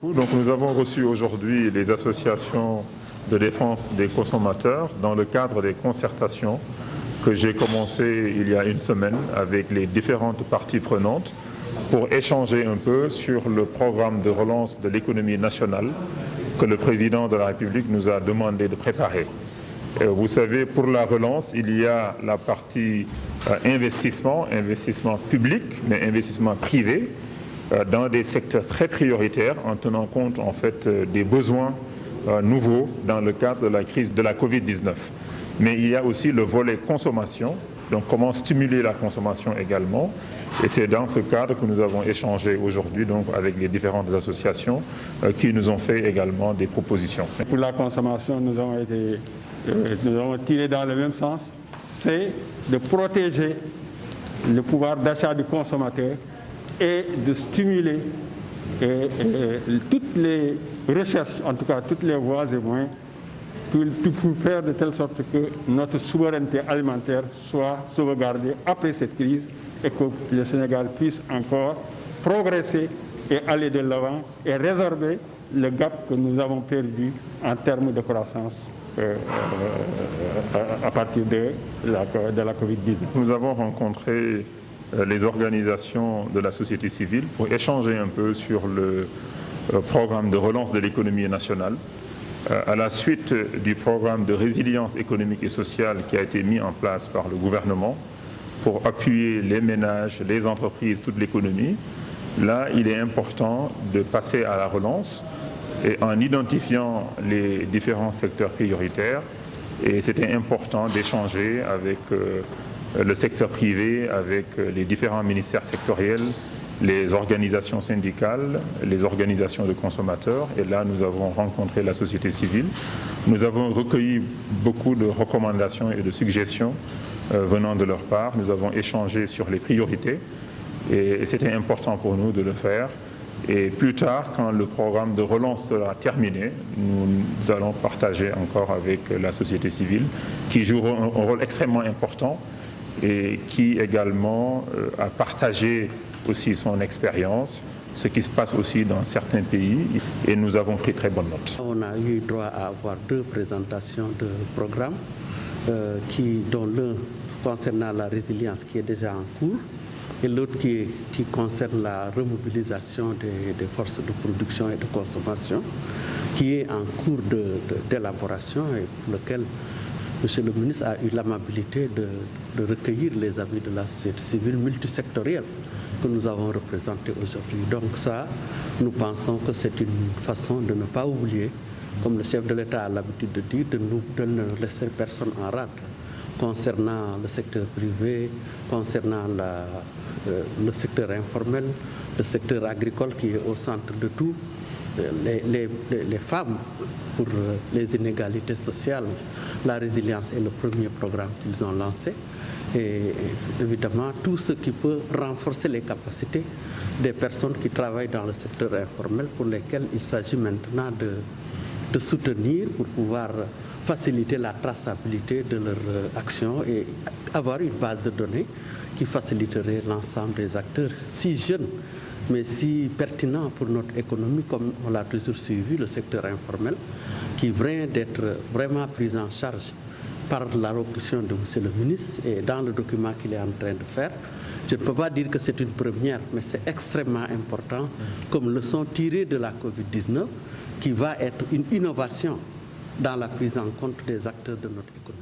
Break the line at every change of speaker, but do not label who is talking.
Donc nous avons reçu aujourd'hui les associations de défense des consommateurs dans le cadre des concertations que j'ai commencé il y a une semaine avec les différentes parties prenantes pour échanger un peu sur le programme de relance de l'économie nationale que le président de la République nous a demandé de préparer. Vous savez, pour la relance, il y a la partie investissement public, mais investissement privé, dans des secteurs très prioritaires en tenant compte en fait des besoins nouveaux dans le cadre de la crise de la Covid-19. Mais il y a aussi le volet consommation, donc comment stimuler la consommation également. Et c'est dans ce cadre que nous avons échangé aujourd'hui donc avec les différentes associations qui nous ont fait également des propositions.
Pour la consommation, nous avons tiré dans le même sens, c'est de protéger le pouvoir d'achat du consommateur et de stimuler toutes les recherches, en tout cas toutes les voies et moyens, pour faire de telle sorte que notre souveraineté alimentaire soit sauvegardée après cette crise et que le Sénégal puisse encore progresser et aller de l'avant et résorber le gap que nous avons perdu en termes de croissance à partir de la Covid-19.
Nous avons rencontré les organisations de la société civile pour échanger un peu sur le programme de relance de l'économie nationale. À la suite du programme de résilience économique et sociale qui a été mis en place par le gouvernement pour appuyer les ménages, les entreprises, toute l'économie, là, il est important de passer à la relance et en identifiant les différents secteurs prioritaires. Et c'était important d'échanger avec le secteur privé, avec les différents ministères sectoriels, les organisations syndicales, les organisations de consommateurs. Et là, nous avons rencontré la société civile. Nous avons recueilli beaucoup de recommandations et de suggestions venant de leur part. Nous avons échangé sur les priorités et c'était important pour nous de le faire. Et plus tard, quand le programme de relance sera terminé, nous allons partager encore avec la société civile qui joue un rôle extrêmement important et qui également a partagé aussi son expérience, ce qui se passe aussi dans certains pays, et nous avons pris très bonne note.
On a eu droit à avoir 2 présentations de programmes, dont l'un concernant la résilience qui est déjà en cours, et l'autre qui concerne la remobilisation des forces de production et de consommation, qui est en cours d'élaboration et pour lequel M. le ministre a eu l'amabilité de recueillir les avis de la société civile multisectorielle que nous avons représentée aujourd'hui. Donc ça, nous pensons que c'est une façon de ne pas oublier, comme le chef de l'État a l'habitude de dire, de ne laisser personne en rade concernant le secteur privé, concernant le secteur informel, le secteur agricole qui est au centre de tout, les femmes pour les inégalités sociales. La résilience est le premier programme qu'ils ont lancé. Et évidemment, tout ce qui peut renforcer les capacités des personnes qui travaillent dans le secteur informel pour lesquelles il s'agit maintenant de soutenir pour pouvoir faciliter la traçabilité de leur action et avoir une base de données qui faciliterait l'ensemble des acteurs si jeunes mais si pertinent pour notre économie, comme on l'a toujours suivi, le secteur informel, qui vient d'être vraiment pris en charge par l'allocution de M. le ministre et dans le document qu'il est en train de faire. Je ne peux pas dire que c'est une première, mais c'est extrêmement important comme leçon tirée de la Covid-19 qui va être une innovation dans la prise en compte des acteurs de notre économie.